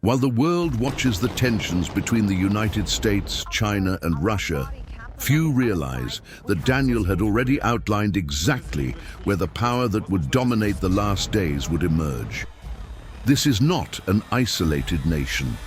While the world watches the tensions between the United States, China, and Russia, few realize that Daniel had already outlined exactly where the power that would dominate the last days would emerge. This is not an isolated nation.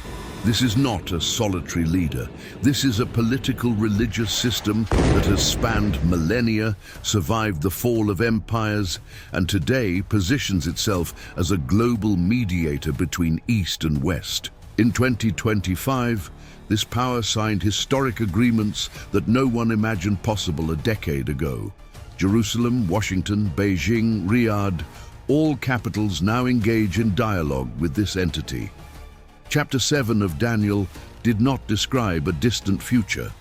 This is not a solitary leader. This is a political religious system that has spanned millennia, survived the fall of empires, and today positions itself as a global mediator between East and West. In 2025, this power signed historic agreements that no one imagined possible a decade ago. Jerusalem, Washington, Beijing, Riyadh, all capitals now engage in dialogue with this entity. Chapter 7 of Daniel did not describe a distant future.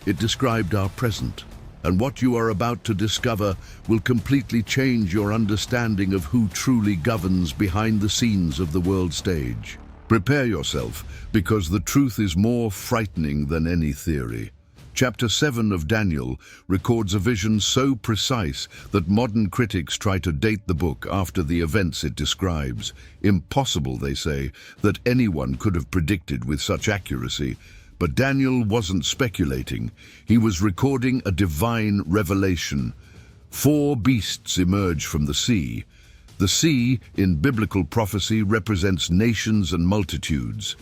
It described our present. And what you are about to discover will completely change your understanding of who truly governs behind the scenes of the world stage. Prepare yourself, because the truth is more frightening than any theory. Chapter 7 of Daniel records a vision so precise that modern critics try to date the book after the events it describes. Impossible, they say, that anyone could have predicted with such accuracy. But Daniel wasn't speculating. He was recording a divine revelation. 4 beasts emerge from the sea. The sea, in biblical prophecy, represents nations and multitudes.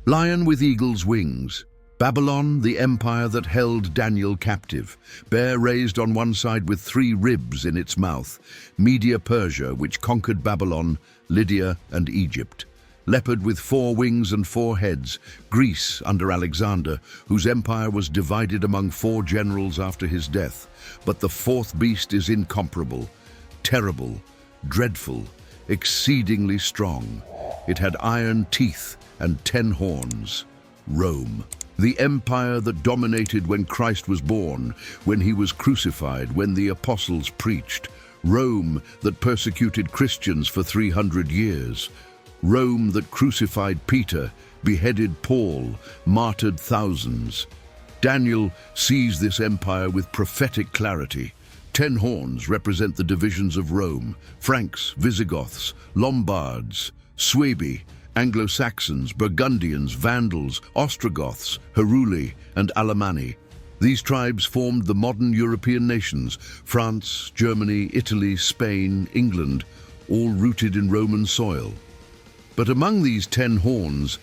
Lion with eagle's wings. Babylon, the empire that held Daniel captive. Bear raised on one side with 3 ribs in its mouth. Medo-Persia, which conquered Babylon, Lydia, and Egypt. Leopard with 4 wings and 4 heads. Greece under Alexander, whose empire was divided among 4 generals after his death. But the 4th beast is incomparable, terrible, dreadful, exceedingly strong. It had iron teeth and 10 horns. Rome. The empire that dominated when Christ was born, when he was crucified, when the apostles preached. Rome that persecuted Christians for 300 years. Rome that crucified Peter, beheaded Paul, martyred thousands. Daniel sees this empire with prophetic clarity. 10 horns represent the divisions of Rome: Franks, Visigoths, Lombards, Suebi, Anglo-Saxons, Burgundians, Vandals, Ostrogoths, Heruli, and Alemanni. These tribes formed the modern European nations: France, Germany, Italy, Spain, England, all rooted in Roman soil. But among these 10 horns,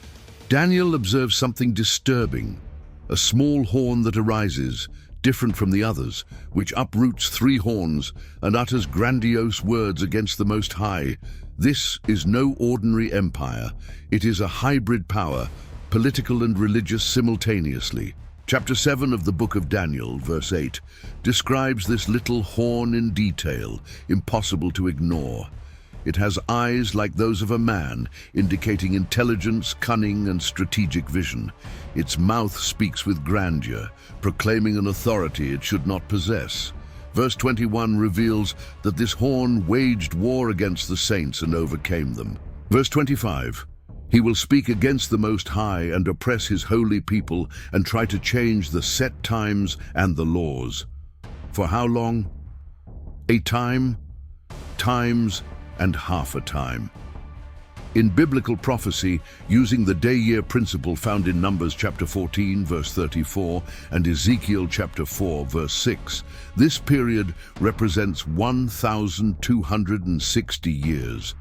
Daniel observes something disturbing: a small horn that arises, different from the others, which uproots 3 horns and utters grandiose words against the Most High. This is no ordinary empire. It is a hybrid power, political and religious simultaneously. Chapter 7 of the book of Daniel, verse 8, describes this little horn in detail, impossible to ignore. It has eyes like those of a man, indicating intelligence, cunning, and strategic vision. Its mouth speaks with grandeur, proclaiming an authority it should not possess. Verse 21 reveals that this horn waged war against the saints and overcame them. Verse 25, he will speak against the Most High and oppress his holy people and try to change the set times and the laws. For how long? A time, times, and half a time. In biblical prophecy, using the day-year principle found in Numbers chapter 14, verse 34, and Ezekiel chapter 4, verse 6, this period represents 1,260 years.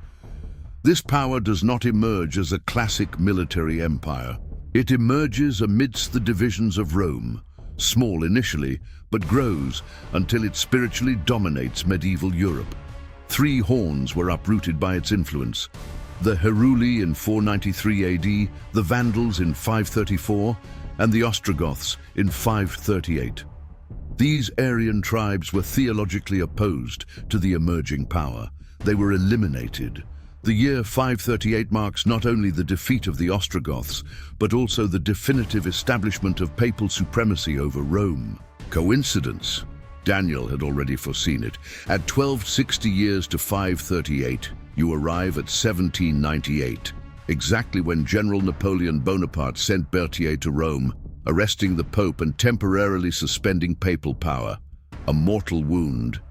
This power does not emerge as a classic military empire. It emerges amidst the divisions of Rome, small initially, but grows until it spiritually dominates medieval Europe. 3 horns were uprooted by its influence: the Heruli in 493 AD, the Vandals in 534, and the Ostrogoths in 538. These Aryan tribes were theologically opposed to the emerging power. They were eliminated. The year 538 marks not only the defeat of the Ostrogoths, but also the definitive establishment of papal supremacy over Rome. Coincidence? Daniel had already foreseen it. At 1260 years to 538, you arrive at 1798, exactly when General Napoleon Bonaparte sent Berthier to Rome, arresting the Pope and temporarily suspending papal power. A mortal wound.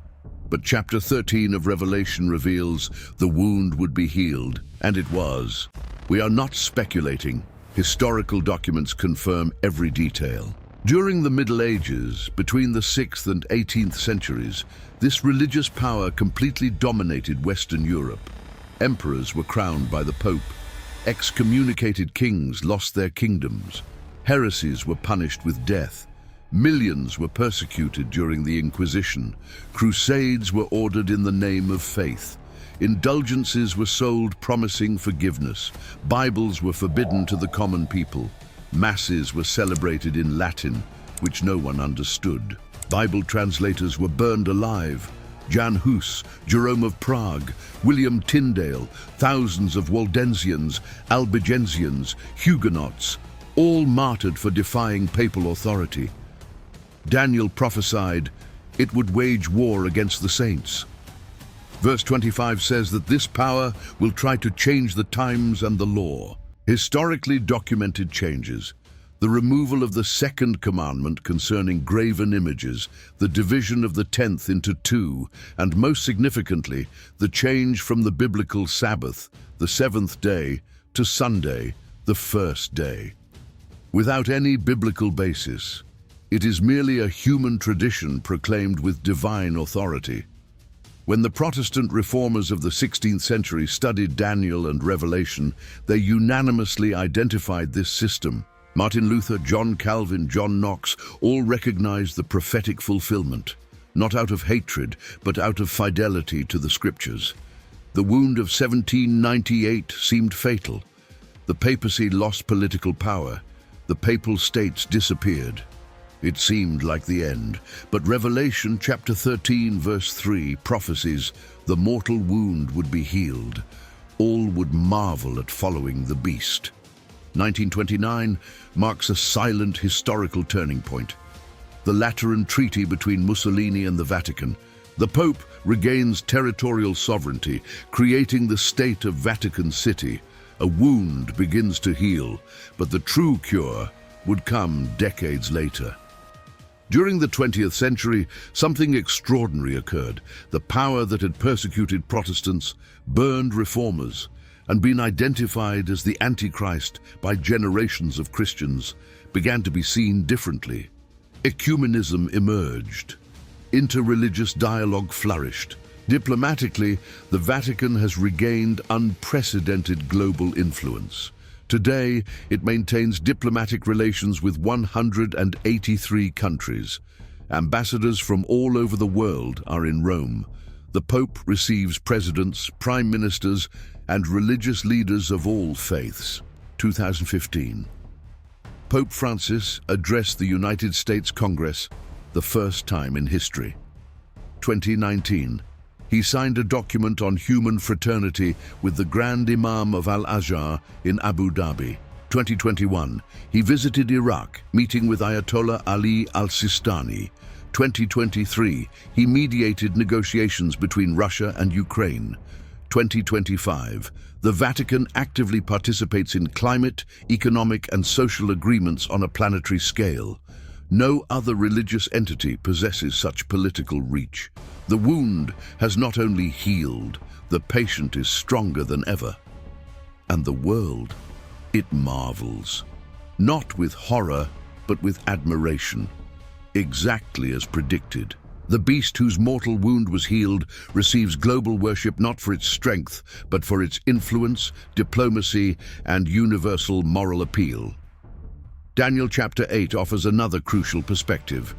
But chapter 13 of Revelation reveals the wound would be healed, and it was. We are not speculating. Historical documents confirm every detail. During the Middle Ages, between the 6th and 18th centuries, this religious power completely dominated Western Europe. Emperors were crowned by the Pope. Excommunicated kings lost their kingdoms. Heresies were punished with death. Millions were persecuted during the Inquisition. Crusades were ordered in the name of faith. Indulgences were sold promising forgiveness. Bibles were forbidden to the common people. Masses were celebrated in Latin, which no one understood. Bible translators were burned alive. Jan Hus, Jerome of Prague, William Tyndale, thousands of Waldensians, Albigensians, Huguenots, all martyred for defying papal authority. Daniel prophesied it would wage war against the saints. Verse 25 says that this power will try to change the times and the law. Historically documented changes, the removal of the second commandment concerning graven images, the division of the 10th into two, and most significantly, the change from the biblical Sabbath, the seventh day, to Sunday, the first day. Without any biblical basis, it is merely a human tradition proclaimed with divine authority. When the Protestant reformers of the 16th century studied Daniel and Revelation, they unanimously identified this system. Martin Luther, John Calvin, John Knox all recognized the prophetic fulfillment, not out of hatred, but out of fidelity to the scriptures. The wound of 1798 seemed fatal. The papacy lost political power. The papal states disappeared. It seemed like the end, but Revelation chapter 13 verse 3 prophesies the mortal wound would be healed. All would marvel at following the beast. 1929 marks a silent historical turning point. The Lateran Treaty between Mussolini and the Vatican. The Pope regains territorial sovereignty, creating the state of Vatican City. A wound begins to heal, but the true cure would come decades later. During the 20th century, something extraordinary occurred. The power that had persecuted Protestants, burned reformers, and been identified as the Antichrist by generations of Christians began to be seen differently. Ecumenism emerged. Interreligious dialogue flourished. Diplomatically, the Vatican has regained unprecedented global influence. Today, it maintains diplomatic relations with 183 countries. Ambassadors from all over the world are in Rome. The Pope receives presidents, prime ministers, and religious leaders of all faiths. 2015. Pope Francis addressed the United States Congress, the first time in history. 2019. He signed a document on human fraternity with the Grand Imam of Al-Azhar in Abu Dhabi. 2021, he visited Iraq, meeting with Ayatollah Ali al-Sistani. 2023, he mediated negotiations between Russia and Ukraine. 2025, the Vatican actively participates in climate, economic, and social agreements on a planetary scale. No other religious entity possesses such political reach. The wound has not only healed, the patient is stronger than ever. And the world, it marvels. Not with horror, but with admiration. Exactly as predicted. The beast whose mortal wound was healed receives global worship not for its strength, but for its influence, diplomacy, and universal moral appeal. Daniel chapter 8 offers another crucial perspective.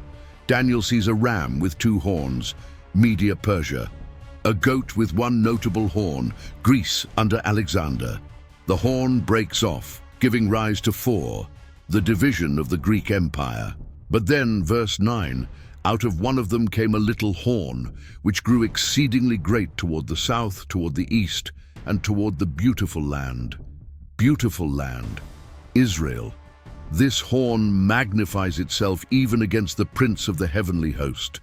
Daniel sees a ram with two horns, Medo-Persia, a goat with one notable horn, Greece under Alexander. The horn breaks off, giving rise to four, the division of the Greek Empire. But then, verse 9, out of one of them came a little horn, which grew exceedingly great toward the south, toward the east, and toward the beautiful land. Beautiful land, Israel. This horn magnifies itself even against the prince of the heavenly host.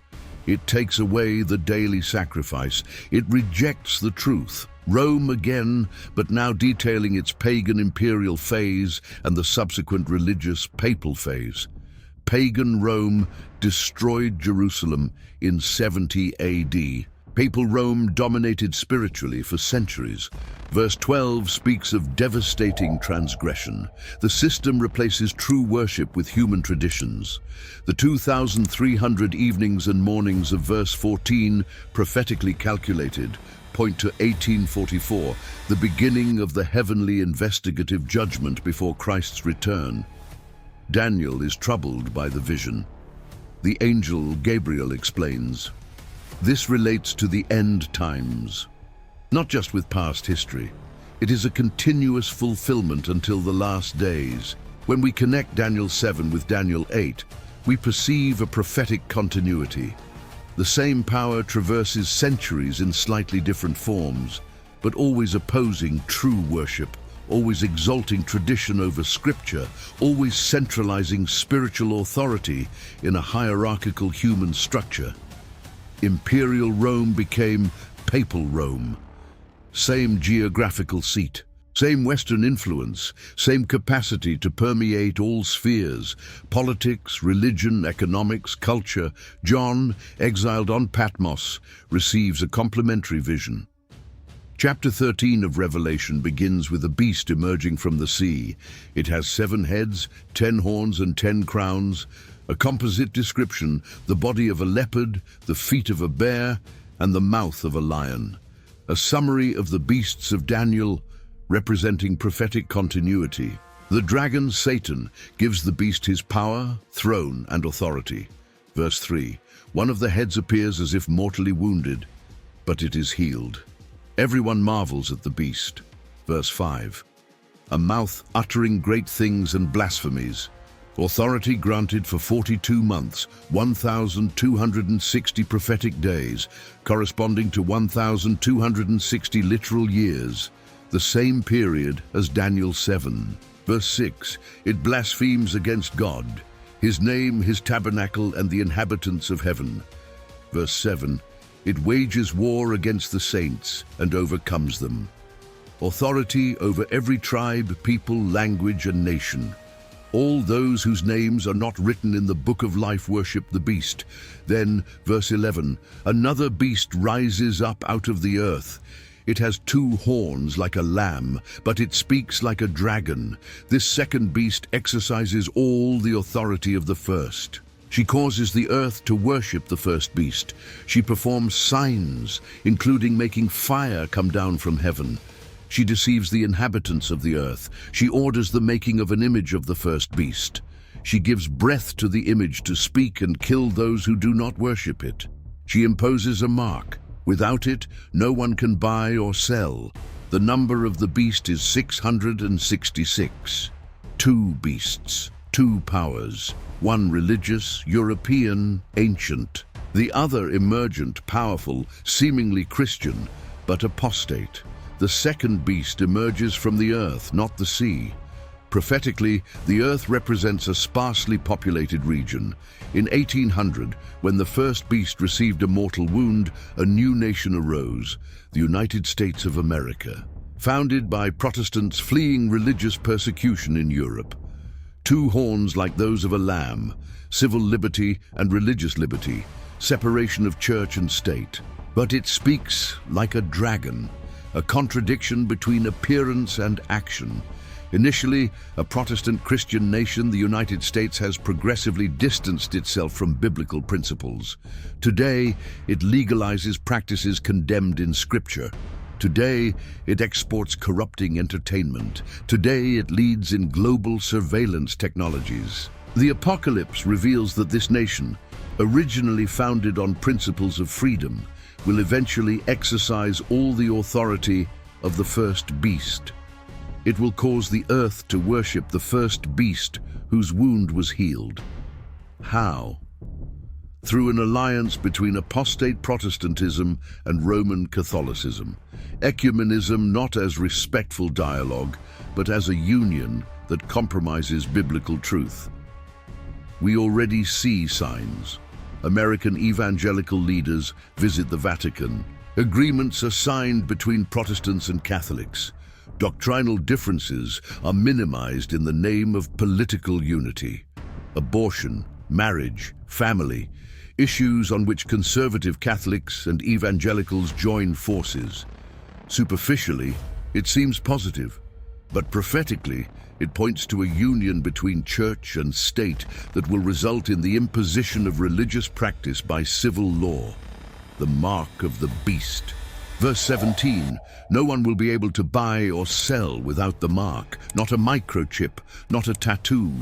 It takes away the daily sacrifice. It rejects the truth. Rome again, but now detailing its pagan imperial phase and the subsequent religious papal phase. Pagan Rome destroyed Jerusalem in 70 AD. Papal Rome dominated spiritually for centuries. Verse 12 speaks of devastating transgression. The system replaces true worship with human traditions. The 2,300 evenings and mornings of verse 14, prophetically calculated, point to 1844, the beginning of the heavenly investigative judgment before Christ's return. Daniel is troubled by the vision. The angel Gabriel explains, "This relates to the end times, not just with past history. It is a continuous fulfillment until the last days." When we connect Daniel 7 with Daniel 8, we perceive a prophetic continuity. The same power traverses centuries in slightly different forms, but always opposing true worship, always exalting tradition over scripture, always centralizing spiritual authority in a hierarchical human structure. Imperial Rome became Papal Rome. Same geographical seat, same Western influence, same capacity to permeate all spheres, politics, religion, economics, culture. John, exiled on Patmos, receives a complementary vision. Chapter 13 of Revelation begins with a beast emerging from the sea. It has 7 heads, 10 horns and 10 crowns, a composite description: the body of a leopard, the feet of a bear, and the mouth of a lion. A summary of the beasts of Daniel, representing prophetic continuity. The dragon, Satan, gives the beast his power, throne, and authority. Verse 3, one of the heads appears as if mortally wounded, but it is healed. Everyone marvels at the beast. Verse 5, a mouth uttering great things and blasphemies. Authority granted for 42 months, 1,260 prophetic days, corresponding to 1,260 literal years, the same period as Daniel 7. Verse 6, it blasphemes against God, his name, his tabernacle, and the inhabitants of heaven. Verse 7, it wages war against the saints and overcomes them. Authority over every tribe, people, language, and nation. All those whose names are not written in the book of life worship the beast. Then, verse 11, another beast rises up out of the earth. It has 2 horns like a lamb, but it speaks like a dragon. This second beast exercises all the authority of the first. She causes the earth to worship the first beast. She performs signs, including making fire come down from heaven. She deceives the inhabitants of the earth. She orders the making of an image of the first beast. She gives breath to the image to speak and kill those who do not worship it. She imposes a mark. Without it, no one can buy or sell. The number of the beast is 666. 2 beasts, 2 powers. One religious, European, ancient. The other emergent, powerful, seemingly Christian, but apostate. The second beast emerges from the earth, not the sea. Prophetically, the earth represents a sparsely populated region. In 1800, when the first beast received a mortal wound, a new nation arose, the United States of America, founded by Protestants fleeing religious persecution in Europe. 2 horns like those of a lamb, civil liberty and religious liberty, separation of church and state. But it speaks like a dragon, a contradiction between appearance and action. Initially a Protestant Christian nation, the United States has progressively distanced itself from biblical principles. Today, it legalizes practices condemned in Scripture. Today, it exports corrupting entertainment. Today, it leads in global surveillance technologies. The apocalypse reveals that this nation, originally founded on principles of freedom, will eventually exercise all the authority of the first beast. It will cause the earth to worship the first beast whose wound was healed. How? Through an alliance between apostate Protestantism and Roman Catholicism. Ecumenism not as respectful dialogue, but as a union that compromises biblical truth. We already see signs. American evangelical leaders visit the Vatican. Agreements are signed between Protestants and Catholics. Doctrinal differences are minimized in the name of political unity. Abortion, marriage, family. issues on which conservative Catholics and evangelicals join forces. Superficially, it seems positive, but prophetically, it points to a union between church and state that will result in the imposition of religious practice by civil law, the mark of the beast. Verse 17, no one will be able to buy or sell without the mark, not a microchip, not a tattoo,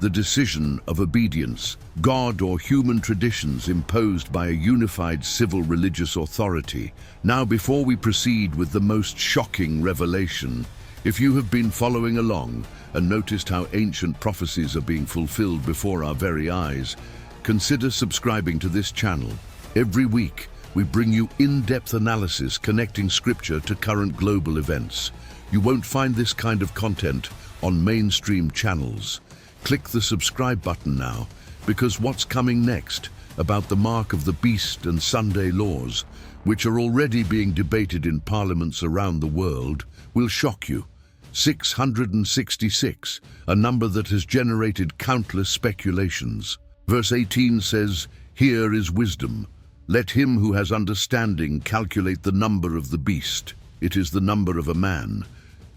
the decision of obedience, God or human traditions imposed by a unified civil religious authority. Now, before we proceed with the most shocking revelation, if you have been following along and noticed how ancient prophecies are being fulfilled before our very eyes, consider subscribing to this channel. Every week, we bring you in-depth analysis connecting scripture to current global events. You won't find this kind of content on mainstream channels. Click the subscribe button now, because what's coming next about the mark of the beast and Sunday laws, which are already being debated in parliaments around the world, will shock you. 666, a number that has generated countless speculations. Verse 18 says, "Here is wisdom. Let him who has understanding calculate the number of the beast. It is the number of a man."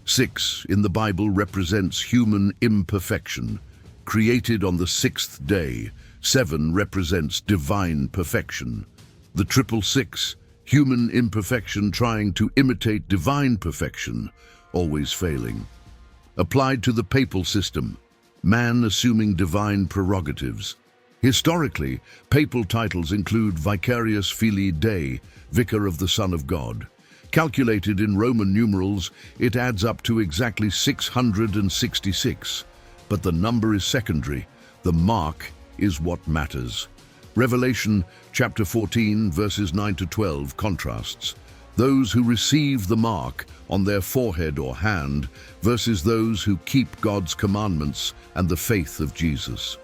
6 in the Bible represents human imperfection, created on the sixth day. 7 represents divine perfection. The 666, human imperfection trying to imitate divine perfection, always failing. Applied to the papal system, man assuming divine prerogatives. Historically, papal titles include Vicarius Filii Dei, Vicar of the Son of God. Calculated in Roman numerals, it adds up to exactly 666. But the number is secondary. The mark is what matters. Revelation chapter 14, verses 9 to 12 contrasts those who receive the mark on their forehead or hand versus those who keep God's commandments and the faith of Jesus.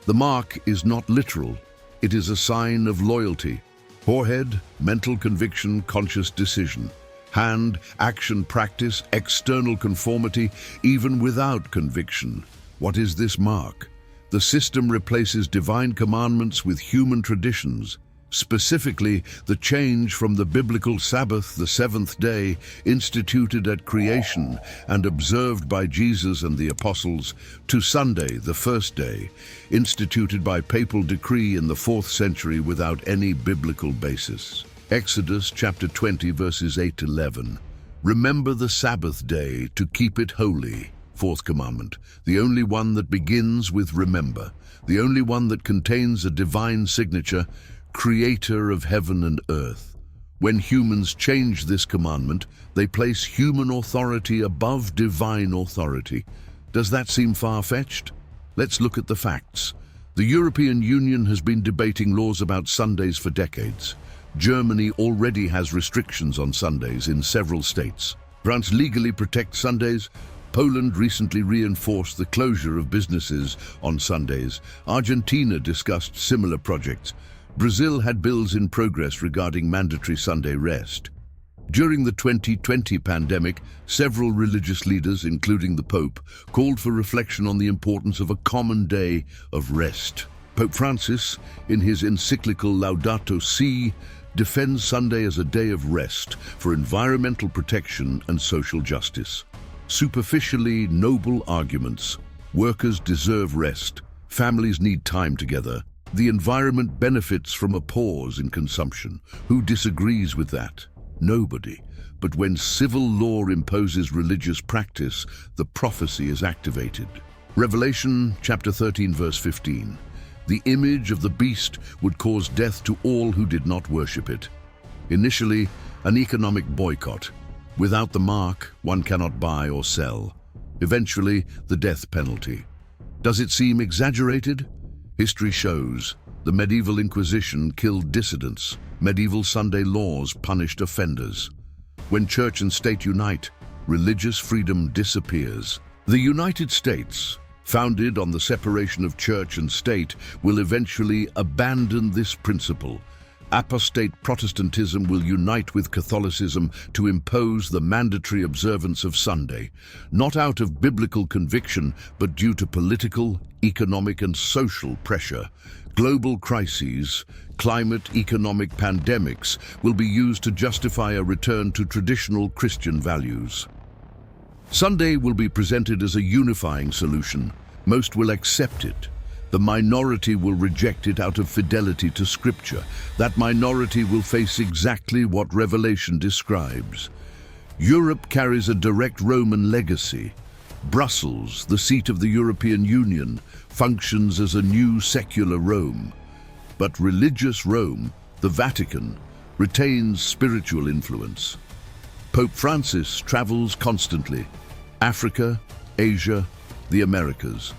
The mark is not literal. It is a sign of loyalty. Forehead, mental conviction, conscious decision. Hand, action, practice, external conformity, even without conviction. What is this mark? The system replaces divine commandments with human traditions. Specifically, the change from the biblical Sabbath, the seventh day, instituted at creation and observed by Jesus and the apostles, to Sunday, the first day, instituted by papal decree in the 4th century without any biblical basis. Exodus chapter 20, verses 8 to 11. Remember the Sabbath day to keep it holy. 4th commandment, the only one that begins with remember, the only one that contains a divine signature, creator of heaven and earth. When humans change this commandment, they place human authority above divine authority. Does that seem far-fetched? Let's look at the facts. The European Union has been debating laws about Sundays for decades. Germany already has restrictions on Sundays in several states. France legally protects Sundays. Poland recently reinforced the closure of businesses on Sundays. Argentina discussed similar projects. Brazil had bills in progress regarding mandatory Sunday rest. During the 2020 pandemic, several religious leaders, including the Pope, called for reflection on the importance of a common day of rest. Pope Francis, in his encyclical Laudato Si', defends Sunday as a day of rest for environmental protection and social justice. Superficially noble arguments. Workers deserve rest. Families need time together. The environment benefits from a pause in consumption. Who disagrees with that? Nobody. But when civil law imposes religious practice, the prophecy is activated. Revelation chapter 13, verse 15. The image of the beast would cause death to all who did not worship it. Initially, an economic boycott. Without the mark, one cannot buy or sell. Eventually, the death penalty. Does it seem exaggerated? History shows the medieval Inquisition killed dissidents. Medieval Sunday laws punished offenders. When church and state unite, religious freedom disappears. The United States, founded on the separation of church and state, will eventually abandon this principle. Apostate Protestantism will unite with Catholicism to impose the mandatory observance of Sunday, not out of biblical conviction, but due to political, economic and social pressure. Global crises, climate, economic pandemics will be used to justify a return to traditional Christian values. Sunday will be presented as a unifying solution. Most will accept it. The minority will reject it out of fidelity to Scripture. That minority will face exactly what Revelation describes. Europe carries a direct Roman legacy. Brussels, the seat of the European Union, functions as a new secular Rome. But religious Rome, the Vatican, retains spiritual influence. Pope Francis travels constantly. Africa, Asia, the Americas.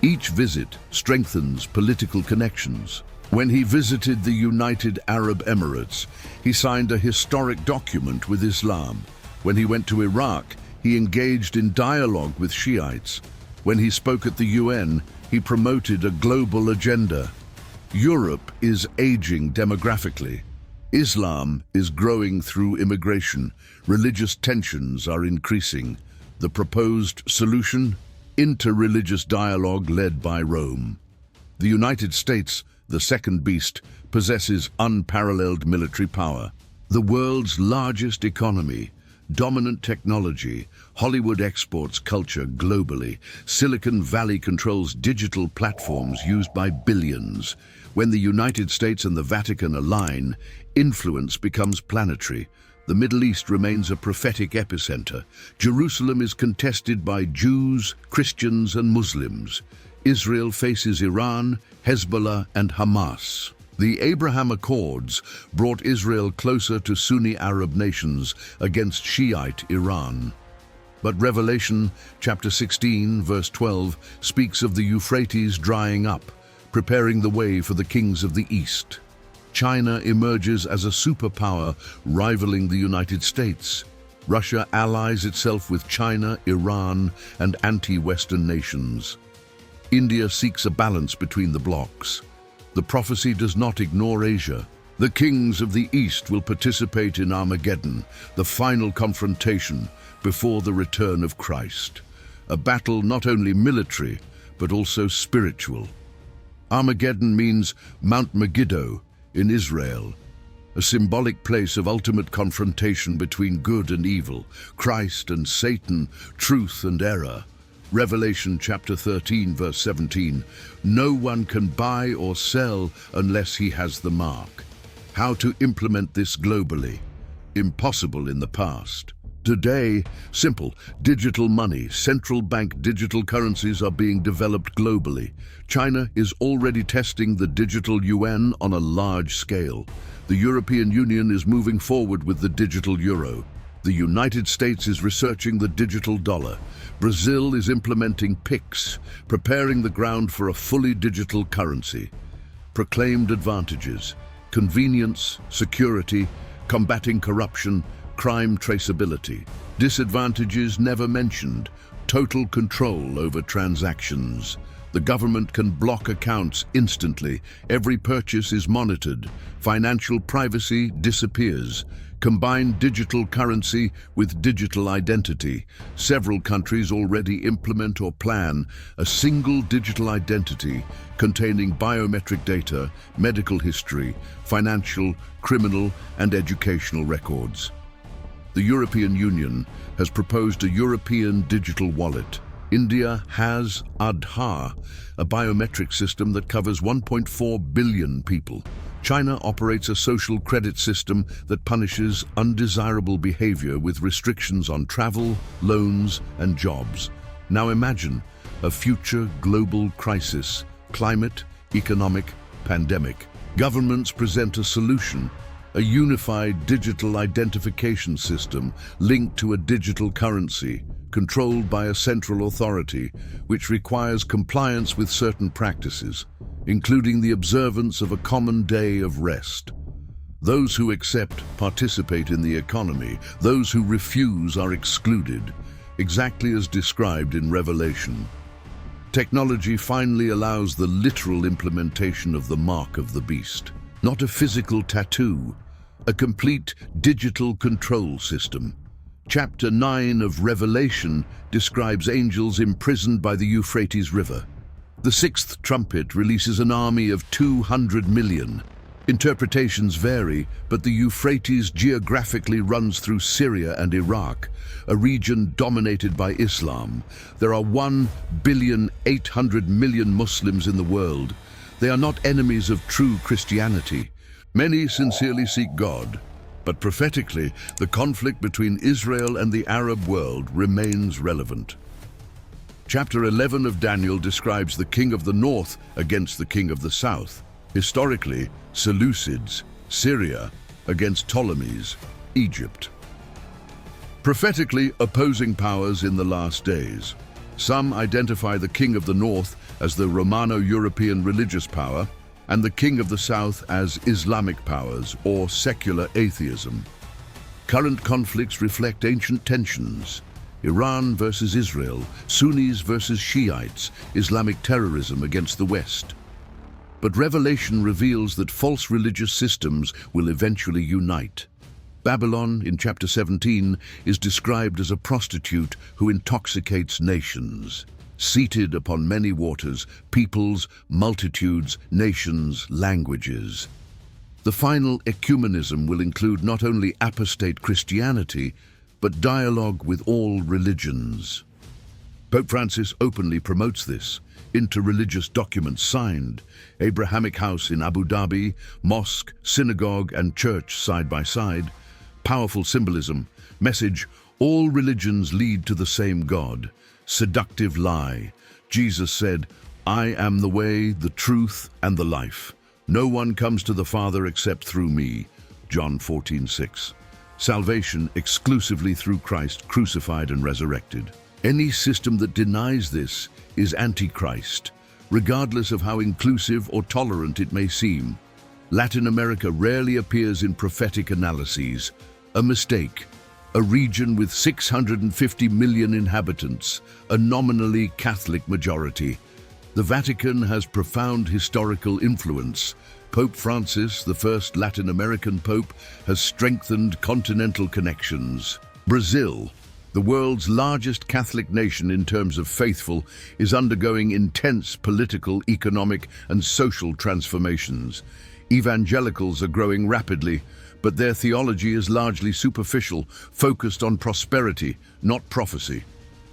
Each visit strengthens political connections. When he visited the United Arab Emirates, he signed a historic document with Islam. When he went to Iraq, he engaged in dialogue with Shiites. When he spoke at the UN, he promoted a global agenda. Europe is aging demographically. Islam is growing through immigration. Religious tensions are increasing. The proposed solution? Interreligious dialogue led by Rome. The United States, the second beast, possesses unparalleled military power. The world's largest economy, dominant technology, Hollywood exports culture globally. Silicon Valley controls digital platforms used by billions. When the United States and the Vatican align, influence becomes planetary. The Middle East remains a prophetic epicenter. Jerusalem is contested by Jews, Christians, and Muslims. Israel faces Iran, Hezbollah, and Hamas. The Abraham Accords brought Israel closer to Sunni Arab nations against Shiite Iran. But Revelation chapter 16, verse 12, speaks of the Euphrates drying up, preparing the way for the kings of the East. China emerges as a superpower rivaling the United States. Russia allies itself with China, Iran, and anti-Western nations. India seeks a balance between the blocs. The prophecy does not ignore Asia. The kings of the East will participate in Armageddon, the final confrontation before the return of Christ. A battle not only military, but also spiritual. Armageddon means Mount Megiddo in Israel, a symbolic place of ultimate confrontation between good and evil, Christ and Satan, truth and error. Revelation chapter 13, verse 17, no one can buy or sell unless he has the mark. How to implement this globally? Impossible in the past. Today, simple, digital money, central bank digital currencies are being developed globally. China is already testing the digital yuan on a large scale. The European Union is moving forward with the digital euro. The United States is researching the digital dollar. Brazil is implementing PIX, preparing the ground for a fully digital currency. Proclaimed advantages: convenience, security, combating corruption, crime traceability. Disadvantages never mentioned: total control over transactions. The government can block accounts instantly. Every purchase is monitored. Financial privacy disappears. Combine digital currency with digital identity. Several countries already implement or plan a single digital identity containing biometric data, medical history, financial, criminal, and educational records. The European Union has proposed a European digital wallet. India has Aadhaar, a biometric system that covers 1.4 billion people. China operates a social credit system that punishes undesirable behavior with restrictions on travel, loans, and jobs. Now imagine a future global crisis: climate, economic, pandemic. Governments present a solution: a unified digital identification system linked to a digital currency, controlled by a central authority, which requires compliance with certain practices, including the observance of a common day of rest. Those who accept participate in the economy. Those who refuse are excluded, exactly as described in Revelation. Technology finally allows the literal implementation of the mark of the beast. Not a physical tattoo, a complete digital control system. Chapter 9 of Revelation describes angels imprisoned by the Euphrates River. The sixth trumpet releases an army of 200 million. Interpretations vary, but the Euphrates geographically runs through Syria and Iraq, a region dominated by Islam. There are 1,800,000,000 Muslims in the world. They are not enemies of true Christianity. Many sincerely seek God, but prophetically, the conflict between Israel and the Arab world remains relevant. Chapter 11 of Daniel describes the king of the north against the king of the south. Historically, Seleucids, Syria, against Ptolemies, Egypt. Prophetically, opposing powers in the last days. Some identify the king of the north as the Romano-European religious power and the king of the south as Islamic powers or secular atheism. Current conflicts reflect ancient tensions. Iran versus Israel, Sunnis versus Shiites, Islamic terrorism against the West. But Revelation reveals that false religious systems will eventually unite. Babylon, in chapter 17, is described as a prostitute who intoxicates nations. Seated upon many waters, peoples, multitudes, nations, languages. The final ecumenism will include not only apostate Christianity, but dialogue with all religions. Pope Francis openly promotes this. Interreligious documents signed, Abrahamic house in Abu Dhabi, mosque, synagogue and church side by side, powerful symbolism, message, all religions lead to the same God, seductive lie. Jesus said, I am the way, the truth and the life. No one comes to the Father except through me. John 14:6. Salvation exclusively through Christ crucified and resurrected. Any system that denies this is Antichrist, regardless of how inclusive or tolerant it may seem. Latin America rarely appears in prophetic analyses. A mistake. A region with 650 million inhabitants, a nominally Catholic majority. The Vatican has profound historical influence. Pope Francis, the first Latin American pope, has strengthened continental connections. Brazil, the world's largest Catholic nation in terms of faithful, is undergoing intense political, economic, and social transformations. Evangelicals are growing rapidly, but their theology is largely superficial, focused on prosperity, not prophecy.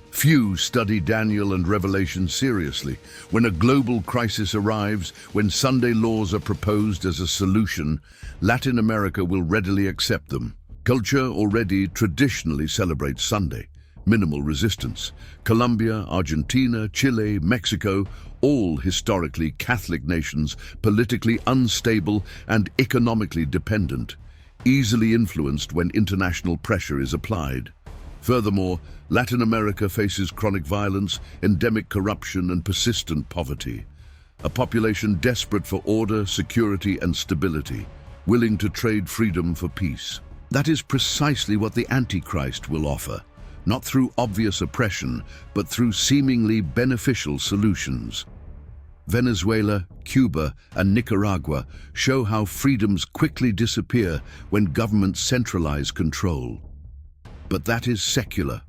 Few study Daniel and Revelation seriously. When a global crisis arrives, when Sunday laws are proposed as a solution, Latin America will readily accept them. Culture already traditionally celebrates Sunday. Minimal resistance. Colombia, Argentina, Chile, Mexico, all historically Catholic nations, politically unstable and economically dependent, easily influenced when international pressure is applied. Furthermore, Latin America faces chronic violence, endemic corruption, and persistent poverty. A population desperate for order, security, and stability, willing to trade freedom for peace. That is precisely what the Antichrist will offer, not through obvious oppression, but through seemingly beneficial solutions. Venezuela, Cuba, and Nicaragua show how freedoms quickly disappear when governments centralize control. But that is secular.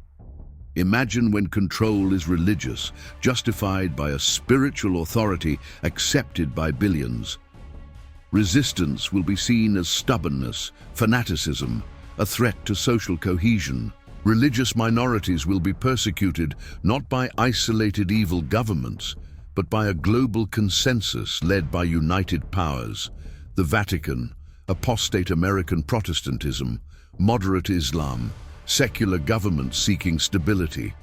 Imagine when control is religious, justified by a spiritual authority accepted by billions. Resistance will be seen as stubbornness, fanaticism, a threat to social cohesion. Religious minorities will be persecuted not by isolated evil governments, but by a global consensus led by united powers. The Vatican, apostate American Protestantism, moderate Islam, secular governments seeking stability.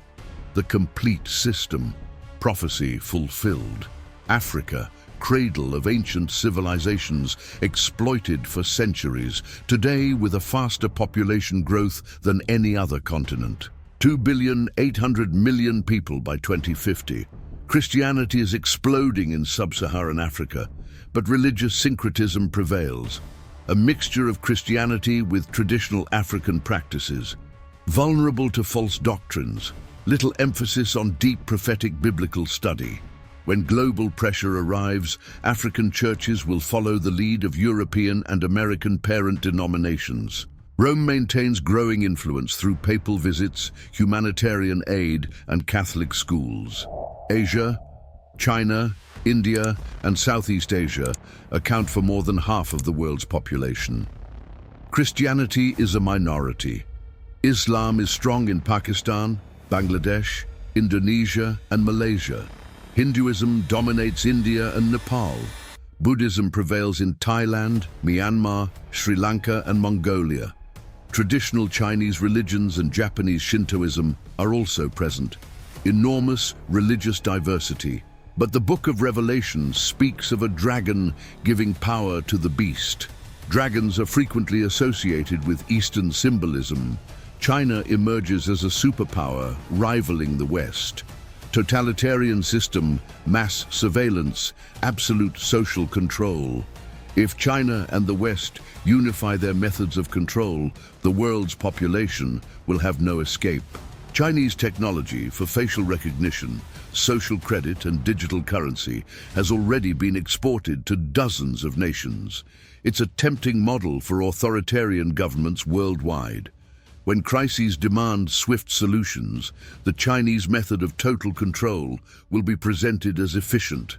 The complete system, prophecy fulfilled. Africa, cradle of ancient civilizations, exploited for centuries, today with a faster population growth than any other continent. 2,800,000,000 people by 2050. Christianity is exploding in sub-Saharan Africa, but religious syncretism prevails. A mixture of Christianity with traditional African practices. Vulnerable to false doctrines, little emphasis on deep prophetic biblical study. When global pressure arrives, African churches will follow the lead of European and American parent denominations. Rome maintains growing influence through papal visits, humanitarian aid, and Catholic schools. Asia, China, India, and Southeast Asia account for more than half of the world's population. Christianity is a minority. Islam is strong in Pakistan, Bangladesh, Indonesia, and Malaysia. Hinduism dominates India and Nepal. Buddhism prevails in Thailand, Myanmar, Sri Lanka, and Mongolia. Traditional Chinese religions and Japanese Shintoism are also present. Enormous religious diversity. But the Book of Revelation speaks of a dragon giving power to the beast. Dragons are frequently associated with Eastern symbolism. China emerges as a superpower, rivaling the West. Totalitarian system, mass surveillance, absolute social control. If China and the West unify their methods of control, the world's population will have no escape. Chinese technology for facial recognition, social credit, and digital currency has already been exported to dozens of nations. It's a tempting model for authoritarian governments worldwide. When crises demand swift solutions, the Chinese method of total control will be presented as efficient.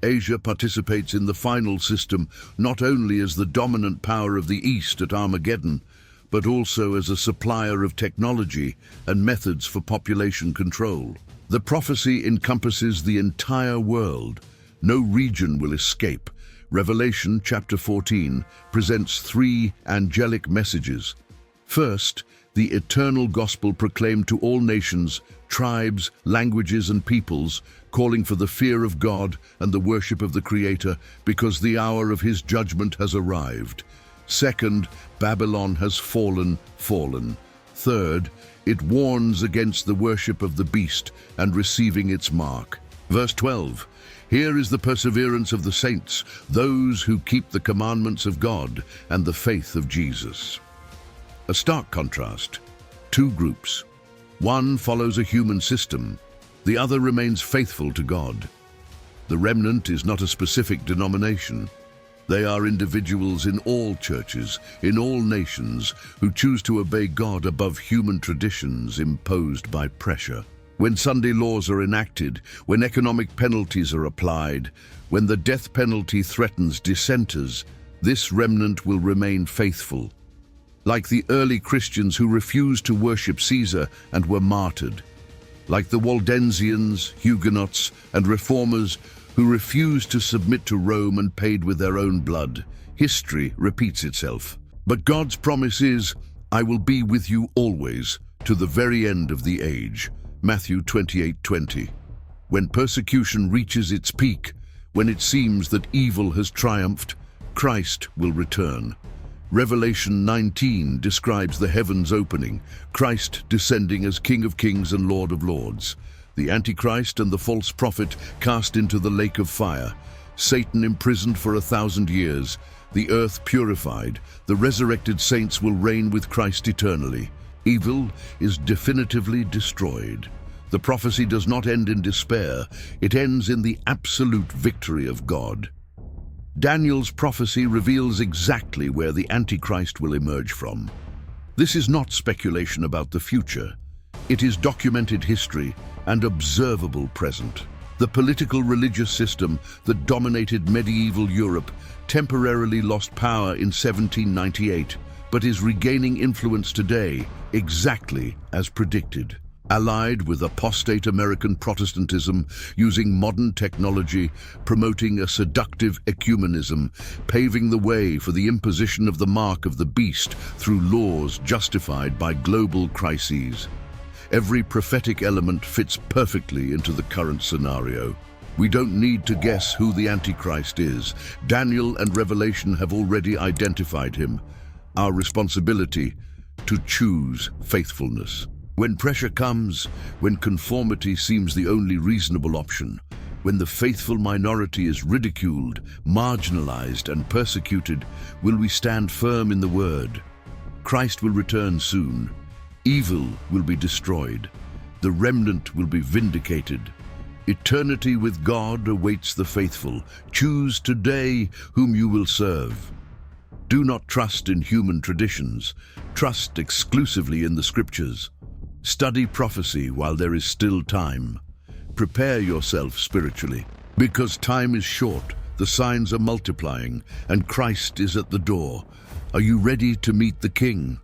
Asia participates in the final system not only as the dominant power of the East at Armageddon, but also as a supplier of technology and methods for population control. The prophecy encompasses the entire world. No region will escape. Revelation chapter 14 presents three angelic messages. First, the eternal gospel proclaimed to all nations, tribes, languages, and peoples, calling for the fear of God and the worship of the Creator, because the hour of His judgment has arrived. Second, Babylon has fallen. Third, it warns against the worship of the beast and receiving its mark. Verse 12, here is the perseverance of the saints, those who keep the commandments of God and the faith of Jesus. A stark contrast. Two groups. One follows a human system, the other remains faithful to God. The remnant is not a specific denomination. They are individuals in all churches, in all nations, who choose to obey God above human traditions imposed by pressure. When Sunday laws are enacted, when economic penalties are applied, when the death penalty threatens dissenters, this remnant will remain faithful. Like the early Christians who refused to worship Caesar and were martyred. Like the Waldensians, Huguenots, and Reformers who refused to submit to Rome and paid with their own blood. History repeats itself. But God's promise is, I will be with you always, to the very end of the age. Matthew 28:20. When persecution reaches its peak, when it seems that evil has triumphed, Christ will return. Revelation 19 describes the heavens opening, Christ descending as King of Kings and Lord of Lords. The Antichrist and the false prophet cast into the lake of fire, Satan imprisoned for 1,000 years, the earth purified, the resurrected saints will reign with Christ eternally. Evil is definitively destroyed. The prophecy does not end in despair, it ends in the absolute victory of God. Daniel's prophecy reveals exactly where the Antichrist will emerge from. This is not speculation about the future. It is documented history and observable present. The political religious system that dominated medieval Europe temporarily lost power in 1798, but is regaining influence today, exactly as predicted. Allied with apostate American Protestantism, using modern technology, promoting a seductive ecumenism, paving the way for the imposition of the mark of the beast through laws justified by global crises. Every prophetic element fits perfectly into the current scenario. We don't need to guess who the Antichrist is. Daniel and Revelation have already identified him. Our responsibility, to choose faithfulness. When pressure comes, when conformity seems the only reasonable option, when the faithful minority is ridiculed, marginalized, and persecuted, will we stand firm in the Word? Christ will return soon. Evil will be destroyed. The remnant will be vindicated. Eternity with God awaits the faithful. Choose today whom you will serve. Do not trust in human traditions. Trust exclusively in the Scriptures. Study prophecy while there is still time. Prepare yourself spiritually. Because time is short, the signs are multiplying, and Christ is at the door. Are you ready to meet the King?